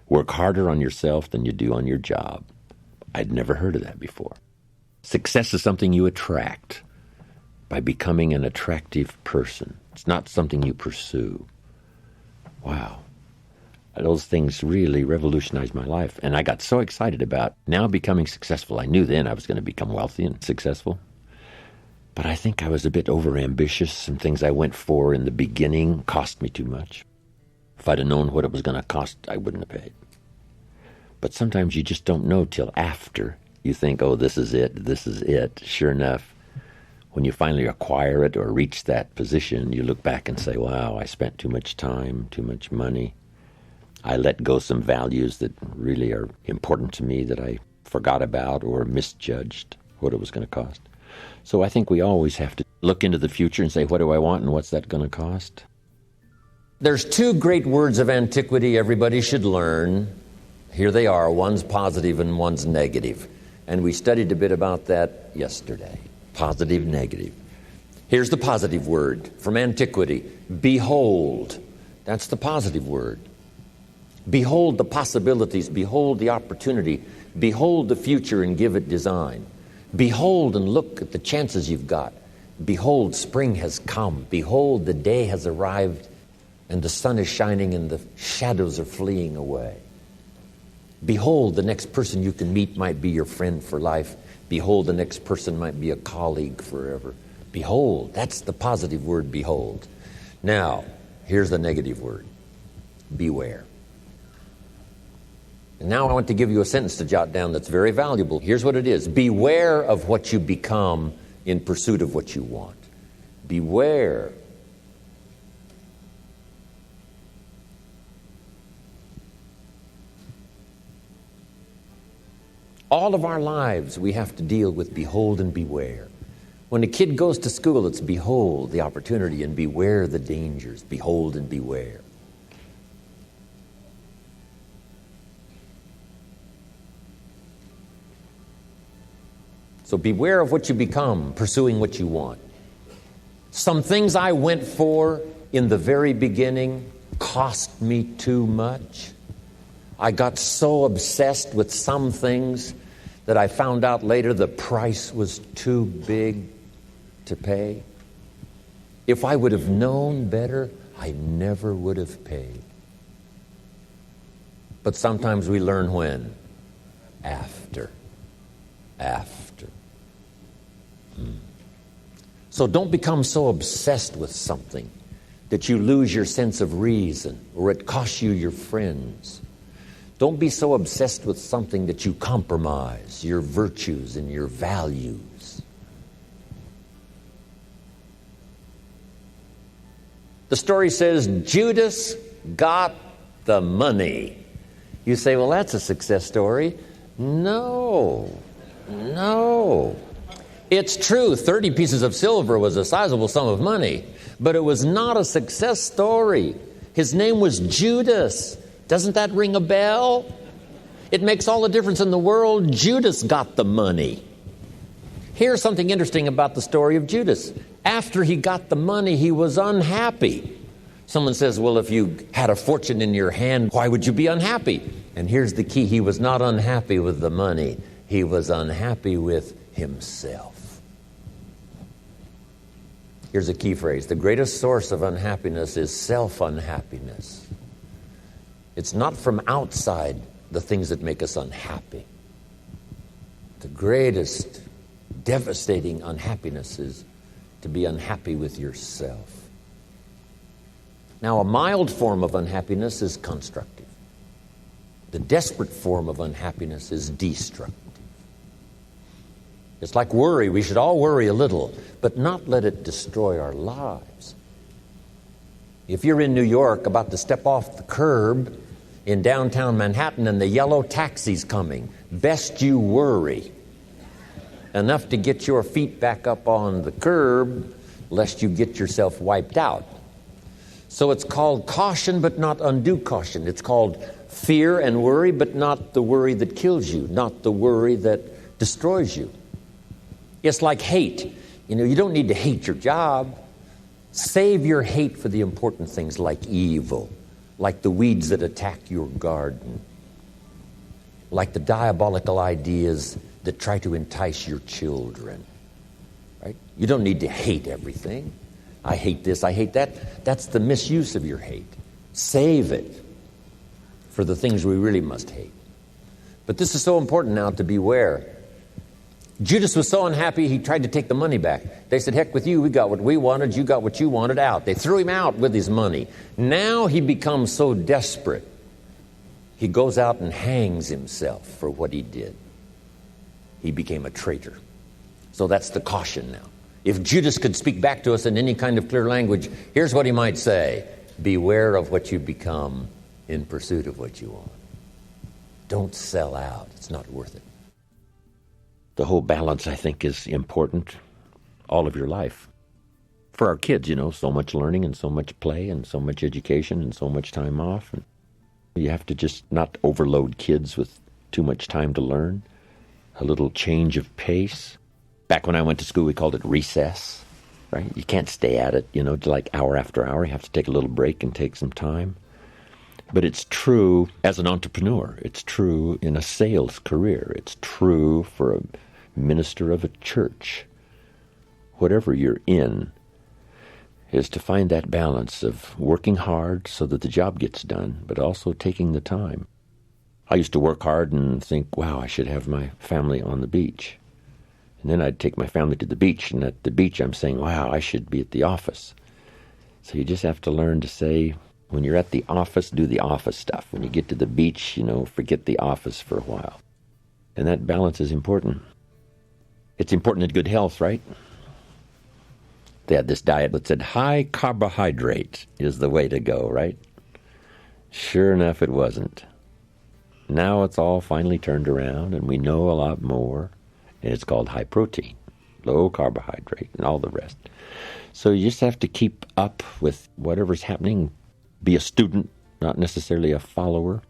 Work harder on yourself than you do on your job. I'd never heard of that before. Success is something you attract by becoming an attractive person. It's not something you pursue. Wow. Those things really revolutionized my life. And I got so excited about now becoming successful. I knew then I was going to become wealthy and successful. But I think I was a bit overambitious. Some things I went for in the beginning cost me too much. If I'd have known what it was going to cost, I wouldn't have paid. But sometimes you just don't know till after. You think, oh, this is it, this is it. Sure enough, when you finally acquire it or reach that position, you look back and say, wow, I spent too much time, too much money. I let go some values that really are important to me that I forgot about or misjudged what it was going to cost. So I think we always have to look into the future and say, what do I want and what's that going to cost? There's two great words of antiquity everybody should learn. Here they are. One's positive and one's negative. And we studied a bit about that yesterday. Positive, negative. Here's the positive word from antiquity. Behold. That's the positive word. Behold the possibilities. Behold the opportunity. Behold the future and give it design. Behold and look at the chances you've got. Behold, spring has come. Behold, the day has arrived and the sun is shining and the shadows are fleeing away. Behold, the next person you can meet might be your friend for life. Behold, the next person might be a colleague forever. Behold, that's the positive word, behold. Now, here's the negative word, beware. And now I want to give you a sentence to jot down that's very valuable. Here's what it is. Beware of what you become in pursuit of what you want. Beware. All of our lives, we have to deal with behold and beware. When a kid goes to school, it's behold the opportunity and beware the dangers. Behold and beware. So beware of what you become, pursuing what you want. Some things I went for in the very beginning cost me too much. I got so obsessed with some things that I found out later the price was too big to pay. If I would have known better, I never would have paid. But sometimes we learn when? After. So don't become so obsessed with something that you lose your sense of reason or it costs you your friends. Don't be so obsessed with something that you compromise your virtues and your values. The story says Judas got the money. You say, well, that's a success story. No. It's true, 30 pieces of silver was a sizable sum of money, but it was not a success story. His name was Judas. Doesn't that ring a bell? It makes all the difference in the world. Judas got the money. Here's something interesting about the story of Judas. After he got the money, he was unhappy. Someone says, well, if you had a fortune in your hand, why would you be unhappy? And here's the key. He was not unhappy with the money. He was unhappy with himself. Here's a key phrase. The greatest source of unhappiness is self-unhappiness. It's not from outside the things that make us unhappy. The greatest devastating unhappiness is to be unhappy with yourself. Now, a mild form of unhappiness is constructive. The desperate form of unhappiness is destructive. It's like worry. We should all worry a little, but not let it destroy our lives. If you're in New York about to step off the curb in downtown Manhattan and the yellow taxi's coming, best you worry enough to get your feet back up on the curb lest you get yourself wiped out. So it's called caution but not undue caution. It's called fear and worry, but not the worry that kills you, not the worry that destroys you. It's like hate. You don't need to hate your job. Save your hate for the important things like evil, like the weeds that attack your garden, like the diabolical ideas that try to entice your children. Right? You don't need to hate everything. I hate this, I hate that. That's the misuse of your hate. Save it for the things we really must hate. But this is so important now to beware. Judas was so unhappy he tried to take the money back. They said, heck with you, we got what we wanted, you got what you wanted, out. They threw him out with his money. Now he becomes so desperate, he goes out and hangs himself for what he did. He became a traitor. So that's the caution now. If Judas could speak back to us in any kind of clear language, here's what he might say: beware of what you become in pursuit of what you want. Don't sell out. It's not worth it. The whole balance, I think, is important all of your life. For our kids, so much learning and so much play and so much education and so much time off. And you have to just not overload kids with too much time to learn. A little change of pace. Back when I went to school, we called it recess, right? You can't stay at it, like hour after hour. You have to take a little break and take some time. But it's true as an entrepreneur. It's true in a sales career. It's true for a minister of a church. Whatever you're in, is to find that balance of working hard so that the job gets done, but also taking the time. I used to work hard and think, wow, I should have my family on the beach. And then I'd take my family to the beach, and at the beach I'm saying, wow, I should be at the office. So you just have to learn to say, when you're at the office, do the office stuff. When you get to the beach, forget the office for a while. And that balance is important. It's important in good health, right? They had this diet that said high carbohydrate is the way to go, right? Sure enough, it wasn't. Now it's all finally turned around, and we know a lot more. And it's called high protein, low carbohydrate, and all the rest. So you just have to keep up with whatever's happening. Be a student, not necessarily a follower.